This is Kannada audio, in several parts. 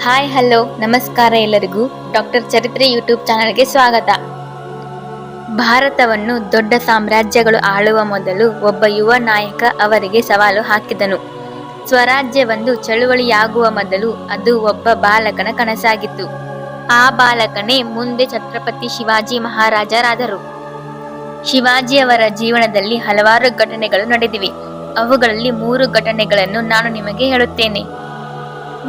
ಹಾಯ್ ಹಲೋ ನಮಸ್ಕಾರ ಎಲ್ಲರಿಗೂ. ಡಾಕ್ಟರ್ ಚರಿತ್ರೆ ಯೂಟ್ಯೂಬ್ ಚಾನಲ್ಗೆ ಸ್ವಾಗತ. ಭಾರತವನ್ನು ದೊಡ್ಡ ಸಾಮ್ರಾಜ್ಯಗಳು ಆಳುವ ಮೊದಲು ಒಬ್ಬ ಯುವ ನಾಯಕ ಅವರಿಗೆ ಸವಾಲು ಹಾಕಿದನು. ಸ್ವರಾಜ್ಯವೊಂದು ಚಳುವಳಿಯಾಗುವ ಮೊದಲು ಅದು ಒಬ್ಬ ಬಾಲಕನ ಕನಸಾಗಿತ್ತು. ಆ ಬಾಲಕನೇ ಮುಂದೆ ಛತ್ರಪತಿ ಶಿವಾಜಿ ಮಹಾರಾಜರಾದರು. ಶಿವಾಜಿಯವರ ಜೀವನದಲ್ಲಿ ಹಲವಾರು ಘಟನೆಗಳು ನಡೆದಿವೆ. ಅವುಗಳಲ್ಲಿ 3 ಘಟನೆಗಳನ್ನು ನಾನು ನಿಮಗೆ ಹೇಳುತ್ತೇನೆ.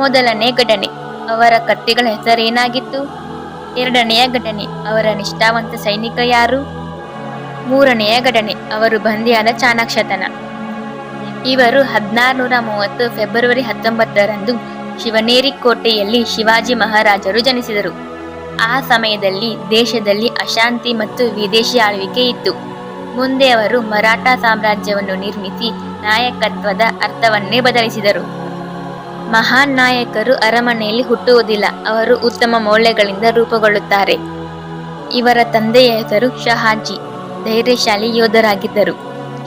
ಮೊದಲನೇ ಘಟನೆ, ಅವರ ಕತ್ತಿಗಳ ಹೆಸರೇನಾಗಿತ್ತು? ಎರಡನೆಯ ಘಟನೆ, ಅವರ ನಿಷ್ಠಾವಂತ ಸೈನಿಕ ಯಾರು? ಮೂರನೆಯ ಘಟನೆ, ಅವರು ಬಂದಿಯಾದ ಚಾಣಾಕ್ಷತನ. ಇವರು 1630 ಫೆಬ್ರವರಿ 19ರಂದು ಶಿವನೇರಿ ಕೋಟೆಯಲ್ಲಿ ಶಿವಾಜಿ ಮಹಾರಾಜರು ಜನಿಸಿದರು. ಆ ಸಮಯದಲ್ಲಿ ದೇಶದಲ್ಲಿ ಅಶಾಂತಿ ಮತ್ತು ವಿದೇಶಿ ಆಳ್ವಿಕೆ ಇತ್ತು. ಮುಂದೆ ಅವರು ಮರಾಠ ಸಾಮ್ರಾಜ್ಯವನ್ನು ನಿರ್ಮಿಸಿ ನಾಯಕತ್ವದ ಅರ್ಥವನ್ನೇ ಬದಲಿಸಿದರು. ಮಹಾನ್ ನಾಯಕರು ಅರಮನೆಯಲ್ಲಿ ಹುಟ್ಟುವುದಿಲ್ಲ, ಅವರು ಉತ್ತಮ ಮೌಲ್ಯಗಳಿಂದ ರೂಪುಗೊಳ್ಳುತ್ತಾರೆ. ಇವರ ತಂದೆಯ ಹೆಸರು ಶಹಾಜಿ, ಧೈರ್ಯಶಾಲಿ ಯೋಧರಾಗಿದ್ದರು.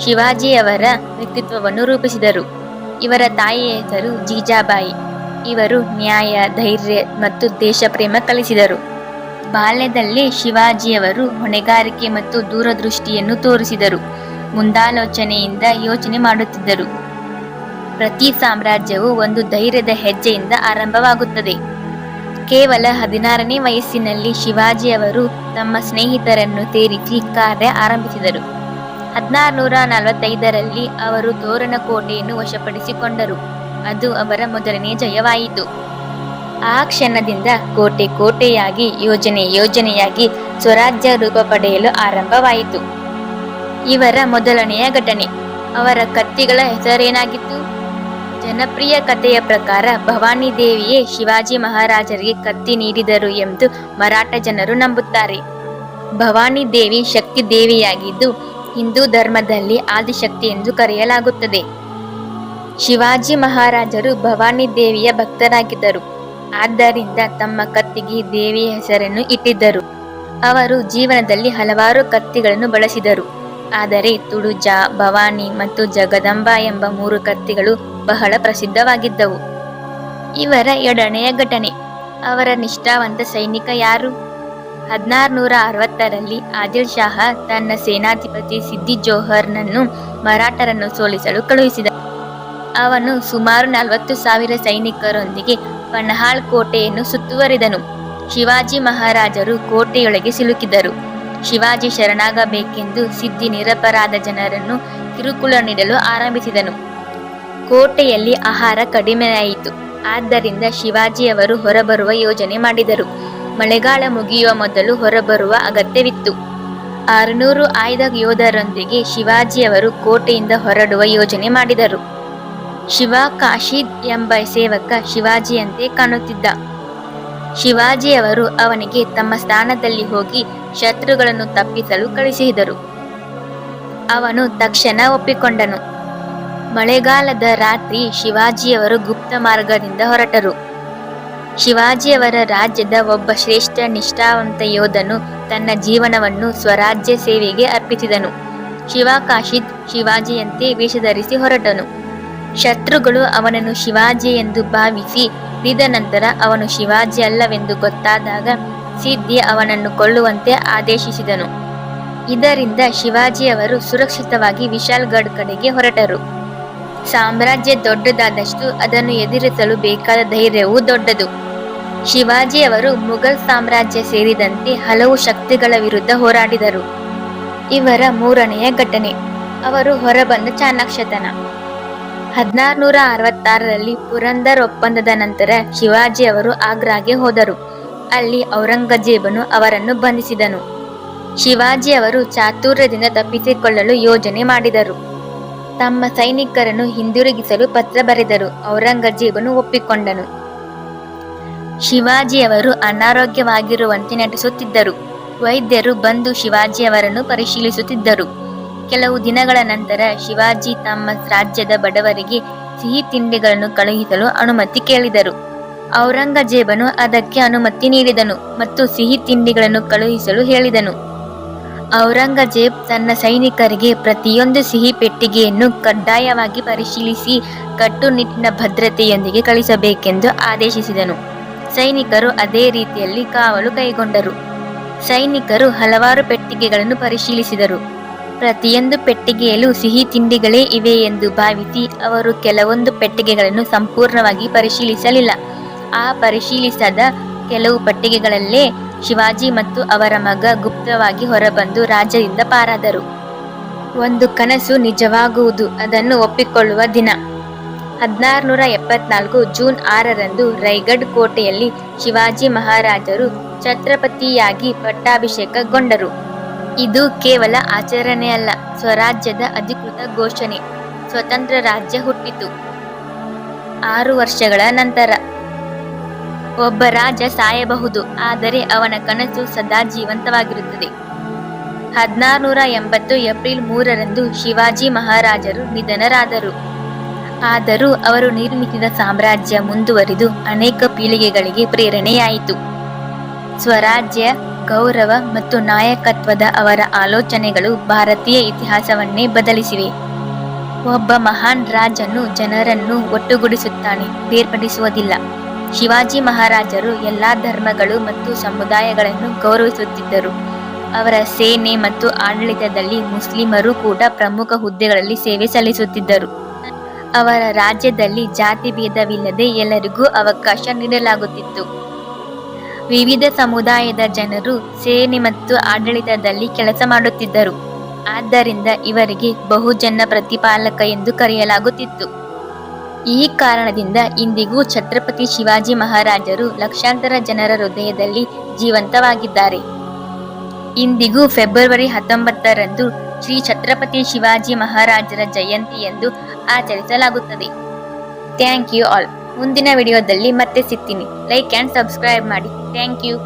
ಶಿವಾಜಿಯವರ ವ್ಯಕ್ತಿತ್ವವನ್ನು ರೂಪಿಸಿದರು. ಇವರ ತಾಯಿಯ ಹೆಸರು ಜೀಜಾಬಾಯಿ. ಇವರು ನ್ಯಾಯ, ಧೈರ್ಯ ಮತ್ತು ದೇಶಪ್ರೇಮ ಕಲಿಸಿದರು. ಬಾಲ್ಯದಲ್ಲೇ ಶಿವಾಜಿಯವರು ಹೊಣೆಗಾರಿಕೆ ಮತ್ತು ದೂರದೃಷ್ಟಿಯನ್ನು ತೋರಿಸಿದರು. ಮುಂದಾಲೋಚನೆಯಿಂದ ಯೋಚನೆ ಮಾಡುತ್ತಿದ್ದರು. ಪ್ರತಿ ಸಾಮ್ರಾಜ್ಯವು ಒಂದು ಧೈರ್ಯದ ಹೆಜ್ಜೆಯಿಂದ ಆರಂಭವಾಗುತ್ತದೆ. ಕೇವಲ 16ನೇ ವಯಸ್ಸಿನಲ್ಲಿ ಶಿವಾಜಿಯವರು ತಮ್ಮ ಸ್ನೇಹಿತರನ್ನು ಸೇರಿಸಿ ಕಾರ್ಯ ಆರಂಭಿಸಿದರು. 1645ರಲ್ಲಿ ಅವರು ತೋರಣ ಕೋಟೆಯನ್ನು ವಶಪಡಿಸಿಕೊಂಡರು. ಅದು ಅವರ ಮೊದಲನೇ ಜಯವಾಯಿತು. ಆ ಕ್ಷಣದಿಂದ ಕೋಟೆ ಕೋಟೆಯಾಗಿ, ಯೋಜನೆಯಾಗಿ ಸ್ವರಾಜ್ಯ ರೂಪ ಪಡೆಯಲು ಆರಂಭವಾಯಿತು. ಇವರ ಮೊದಲನೆಯ ಘಟನೆ, ಅವರ ಕತ್ತಿಗಳ ಹೆಸರೇನಾಗಿತ್ತು? ಜನಪ್ರಿಯ ಕಥೆಯ ಪ್ರಕಾರ ಭವಾನಿ ದೇವಿಯೇ ಶಿವಾಜಿ ಮಹಾರಾಜರಿಗೆ ಕತ್ತಿ ನೀಡಿದರು ಎಂದು ಮರಾಠ ಜನರು ನಂಬುತ್ತಾರೆ. ಭವಾನಿ ದೇವಿ ಶಕ್ತಿ ದೇವಿಯಾಗಿದ್ದು ಹಿಂದೂ ಧರ್ಮದಲ್ಲಿ ಆದಿಶಕ್ತಿ ಎಂದು ಕರೆಯಲಾಗುತ್ತದೆ. ಶಿವಾಜಿ ಮಹಾರಾಜರು ಭವಾನಿ ದೇವಿಯ ಭಕ್ತರಾಗಿದ್ದರು. ಆದ್ದರಿಂದ ತಮ್ಮ ಕತ್ತಿಗೆ ದೇವಿಯ ಹೆಸರನ್ನು ಇಟ್ಟಿದ್ದರು. ಅವರು ಜೀವನದಲ್ಲಿ ಹಲವಾರು ಕತ್ತಿಗಳನ್ನು ಬಳಸಿದರು. ಆದರೆ ತುಡುಜ, ಭವಾನಿ ಮತ್ತು ಜಗದಂಬಾ ಎಂಬ 3 ಕತ್ತಿಗಳು ಬಹಳ ಪ್ರಸಿದ್ಧವಾಗಿದ್ದವು. ಇವರ ಎರಡನೆಯ ಘಟನೆ, ಅವರ ನಿಷ್ಠಾವಂತ ಸೈನಿಕ ಯಾರು? 1660ರಲ್ಲಿ ಆದಿಲ್ ಶಾಹ ತನ್ನ ಸೇನಾಧಿಪತಿ ಸಿದ್ದಿ ಜೋಹರ್ನನ್ನು ಮರಾಠರನ್ನು ಸೋಲಿಸಲು ಕಳುಹಿಸಿದ. ಅವನು ಸುಮಾರು 40,000 ಸೈನಿಕರೊಂದಿಗೆ ಪನ್ಹಾಳ್ ಕೋಟೆಯನ್ನು ಸುತ್ತುವರಿದನು. ಶಿವಾಜಿ ಮಹಾರಾಜರು ಕೋಟೆಯೊಳಗೆ ಸಿಲುಕಿದರು. ಶಿವಾಜಿ ಶರಣಾಗಬೇಕೆಂದು ಸಿದ್ದಿ ನಿರಪರಾಧ ಜನರನ್ನು ಕಿರುಕುಳ ನೀಡಲು ಆರಂಭಿಸಿದನು. ಕೋಟೆಯಲ್ಲಿ ಆಹಾರ ಕಡಿಮೆಯಾಯಿತು. ಆದ್ದರಿಂದ ಶಿವಾಜಿಯವರು ಹೊರಬರುವ ಯೋಜನೆ ಮಾಡಿದರು. ಮಳೆಗಾಲ ಮುಗಿಯುವ ಮೊದಲು ಹೊರಬರುವ ಅಗತ್ಯವಿತ್ತು. 600 ಆಯ್ದ ಯೋಧರೊಂದಿಗೆ ಶಿವಾಜಿಯವರು ಕೋಟೆಯಿಂದ ಹೊರಡುವ ಯೋಜನೆ ಮಾಡಿದರು. ಶಿವ ಕಾಶಿದ್ ಎಂಬ ಸೇವಕ ಶಿವಾಜಿಯಂತೆ ಕಾಣುತ್ತಿದ್ದ. ಶಿವಾಜಿಯವರು ಅವನಿಗೆ ತಮ್ಮ ಸ್ಥಾನದಲ್ಲಿ ಹೋಗಿ ಶತ್ರುಗಳನ್ನು ತಪ್ಪಿಸಲು ಕಳಿಸಿದರು. ಅವನು ತಕ್ಷಣ ಒಪ್ಪಿಕೊಂಡನು. ಮಳೆಗಾಲದ ರಾತ್ರಿ ಶಿವಾಜಿಯವರು ಗುಪ್ತ ಮಾರ್ಗದಿಂದ ಹೊರಟರು. ಶಿವಾಜಿಯವರ ರಾಜ್ಯದ ಒಬ್ಬ ಶ್ರೇಷ್ಠ ನಿಷ್ಠಾವಂತ ಯೋಧನು ತನ್ನ ಜೀವನವನ್ನು ಸ್ವರಾಜ್ಯ ಸೇವೆಗೆ ಅರ್ಪಿಸಿದನು. ಶಿವ ಕಾಶಿದ್ ಶಿವಾಜಿಯಂತೆ ವೇಷಧರಿಸಿ ಹೊರಟನು. ಶತ್ರುಗಳು ಅವನನ್ನು ಶಿವಾಜಿ ಎಂದು ಭಾವಿಸಿ ಹಿಡಿದ ನಂತರ ಅವನು ಶಿವಾಜಿ ಅಲ್ಲವೆಂದು ಗೊತ್ತಾದಾಗ ಸಿದ್ದಿ ಅವನನ್ನು ಕೊಲ್ಲುವಂತೆ ಆದೇಶಿಸಿದನು. ಇದರಿಂದ ಶಿವಾಜಿಯವರು ಸುರಕ್ಷಿತವಾಗಿ ವಿಶಾಲ್ಗಢ್ ಕಡೆಗೆ ಹೊರಟರು. ಸಾಮ್ರಾಜ್ಯ ದೊಡ್ಡದಾದಷ್ಟು ಅದನ್ನು ಎದುರಿಸಲು ಬೇಕಾದ ಧೈರ್ಯವೂ ದೊಡ್ಡದು. ಶಿವಾಜಿಯವರು ಮುಘಲ್ ಸಾಮ್ರಾಜ್ಯ ಸೇರಿದಂತೆ ಹಲವು ಶಕ್ತಿಗಳ ವಿರುದ್ಧ ಹೋರಾಡಿದರು. ಇವರ ಮೂರನೆಯ ಘಟನೆ, ಅವರು ಹೊರಬಂದ ಚಾಣಾಕ್ಷತನ. 1666ರಲ್ಲಿ ಪುರಂದರ್ ಒಪ್ಪಂದದ ನಂತರ ಶಿವಾಜಿಯವರು ಆಗ್ರಾಗೆ ಹೋದರು. ಅಲ್ಲಿ ಔರಂಗಜೇಬನು ಅವರನ್ನು ಬಂಧಿಸಿದನು. ಶಿವಾಜಿಯವರು ಚಾತುರ್ಯದಿಂದ ತಪ್ಪಿಸಿಕೊಳ್ಳಲು ಯೋಜನೆ ಮಾಡಿದರು. ತಮ್ಮ ಸೈನಿಕರನ್ನು ಹಿಂದಿರುಗಿಸಲು ಪತ್ರ ಬರೆದರು. ಔರಂಗಜೇಬನು ಒಪ್ಪಿಕೊಂಡನು. ಶಿವಾಜಿಯವರು ಅನಾರೋಗ್ಯವಾಗಿರುವಂತೆ ನಟಿಸುತ್ತಿದ್ದರು. ವೈದ್ಯರು ಬಂದು ಶಿವಾಜಿಯವರನ್ನು ಪರಿಶೀಲಿಸುತ್ತಿದ್ದರು. ಕೆಲವು ದಿನಗಳ ನಂತರ ಶಿವಾಜಿ ತಮ್ಮ ರಾಜ್ಯದ ಬಡವರಿಗೆ ಸಿಹಿ ತಿಂಡಿಗಳನ್ನು ಕಳುಹಿಸಲು ಅನುಮತಿ ಕೇಳಿದರು. ಔರಂಗಜೇಬನು ಅದಕ್ಕೆ ಅನುಮತಿ ನೀಡಿದನು ಮತ್ತು ಸಿಹಿ ತಿಂಡಿಗಳನ್ನು ಕಳುಹಿಸಲು ಹೇಳಿದನು. ಔರಂಗಜೇಬ್ ತನ್ನ ಸೈನಿಕರಿಗೆ ಪ್ರತಿಯೊಂದು ಸಿಹಿ ಪೆಟ್ಟಿಗೆಯನ್ನು ಕಡ್ಡಾಯವಾಗಿ ಪರಿಶೀಲಿಸಿ ಕಟ್ಟುನಿಟ್ಟಿನ ಭದ್ರತೆಯೊಂದಿಗೆ ಕಳಿಸಬೇಕೆಂದು ಆದೇಶಿಸಿದನು. ಸೈನಿಕರು ಅದೇ ರೀತಿಯಲ್ಲಿ ಕಾವಲು ಕೈಗೊಂಡರು. ಸೈನಿಕರು ಹಲವಾರು ಪೆಟ್ಟಿಗೆಗಳನ್ನು ಪರಿಶೀಲಿಸಿದರು. ಪ್ರತಿಯೊಂದು ಪೆಟ್ಟಿಗೆಯಲ್ಲೂ ಸಿಹಿ ತಿಂಡಿಗಳೇ ಇವೆ ಎಂದು ಭಾವಿಸಿ ಅವರು ಕೆಲವೊಂದು ಪೆಟ್ಟಿಗೆಗಳನ್ನು ಸಂಪೂರ್ಣವಾಗಿ ಪರಿಶೀಲಿಸಲಿಲ್ಲ. ಆ ಪರಿಶೀಲಿಸದ ಕೆಲವು ಪೆಟ್ಟಿಗೆಗಳಲ್ಲೇ ಶಿವಾಜಿ ಮತ್ತು ಅವರ ಮಗ ಗುಪ್ತವಾಗಿ ಹೊರಬಂದು ರಾಜ್ಯದಿಂದ ಪಾರಾದರು. ಒಂದು ಕನಸು ನಿಜವಾಗುವುದು, ಅದನ್ನು ಒಪ್ಪಿಕೊಳ್ಳುವ ದಿನ. 1674 ಜೂನ್ 6ರಂದು ರೈಗಢ್ ಕೋಟೆಯಲ್ಲಿ ಶಿವಾಜಿ ಮಹಾರಾಜರು ಛತ್ರಪತಿಯಾಗಿ ಪಟ್ಟಾಭಿಷೇಕಗೊಂಡರು. ಇದು ಕೇವಲ ಆಚರಣೆಯಲ್ಲ, ಸ್ವರಾಜ್ಯದ ಅಧಿಕೃತ ಘೋಷಣೆ. ಸ್ವತಂತ್ರ ರಾಜ್ಯ ಹುಟ್ಟಿತು. 6 ವರ್ಷಗಳ ನಂತರ ಒಬ್ಬ ರಾಜ ಸಾಯಬಹುದು, ಆದರೆ ಅವನ ಕನಸು ಸದಾ ಜೀವಂತವಾಗಿರುತ್ತದೆ. 1680 ಏಪ್ರಿಲ್ 3ರಂದು ಶಿವಾಜಿ ಮಹಾರಾಜರು ನಿಧನರಾದರು. ಆದರೂ ಅವರು ನಿರ್ಮಿಸಿದ ಸಾಮ್ರಾಜ್ಯ ಮುಂದುವರಿದು ಅನೇಕ ಪೀಳಿಗೆಗಳಿಗೆ ಪ್ರೇರಣೆಯಾಯಿತು. ಸ್ವರಾಜ್ಯ, ಗೌರವ ಮತ್ತು ನಾಯಕತ್ವದ ಅವರ ಆಲೋಚನೆಗಳು ಭಾರತೀಯ ಇತಿಹಾಸವನ್ನೇ ಬದಲಿಸಿವೆ. ಒಬ್ಬ ಮಹಾನ್ ರಾಜನು ಜನರನ್ನು ಒಟ್ಟುಗೂಡಿಸುತ್ತಾನೆ, ಬೇರ್ಪಡಿಸುವುದಿಲ್ಲ. ಶಿವಾಜಿ ಮಹಾರಾಜರು ಎಲ್ಲಾ ಧರ್ಮಗಳು ಮತ್ತು ಸಮುದಾಯಗಳನ್ನು ಗೌರವಿಸುತ್ತಿದ್ದರು. ಅವರ ಸೇನೆ ಮತ್ತು ಆಡಳಿತದಲ್ಲಿ ಮುಸ್ಲಿಮರು ಕೂಡ ಪ್ರಮುಖ ಹುದ್ದೆಗಳಲ್ಲಿ ಸೇವೆ ಸಲ್ಲಿಸುತ್ತಿದ್ದರು. ಅವರ ರಾಜ್ಯದಲ್ಲಿ ಜಾತಿ ಭೇದವಿಲ್ಲದೆ ಎಲ್ಲರಿಗೂ ಅವಕಾಶ ನೀಡಲಾಗುತ್ತಿತ್ತು. ವಿವಿಧ ಸಮುದಾಯದ ಜನರು ಸೇನೆ ಮತ್ತು ಆಡಳಿತದಲ್ಲಿ ಕೆಲಸ ಮಾಡುತ್ತಿದ್ದರು. ಆದ್ದರಿಂದ ಇವರಿಗೆ ಬಹುಜನ ಪ್ರತಿಪಾಲಕ ಎಂದು ಕರೆಯಲಾಗುತ್ತಿತ್ತು. ಈ ಕಾರಣದಿಂದ ಇಂದಿಗೂ ಛತ್ರಪತಿ ಶಿವಾಜಿ ಮಹಾರಾಜರು ಲಕ್ಷಾಂತರ ಜನರ ಹೃದಯದಲ್ಲಿ ಜೀವಂತವಾಗಿದ್ದಾರೆ. ಇಂದಿಗೂ ಫೆಬ್ರವರಿ 19ರಂದು ಶ್ರೀ ಛತ್ರಪತಿ ಶಿವಾಜಿ ಮಹಾರಾಜರ ಜಯಂತಿ ಎಂದು ಆಚರಿಸಲಾಗುತ್ತದೆ. Thank you all. ಮುಂದಿನ ವಿಡಿಯೋದಲ್ಲಿ ಮತ್ತೆ ಸಿಗ್ತೀನಿ. ಲೈಕ್ ಆ್ಯಂಡ್ ಸಬ್ಸ್ಕ್ರೈಬ್ ಮಾಡಿ. Thank you.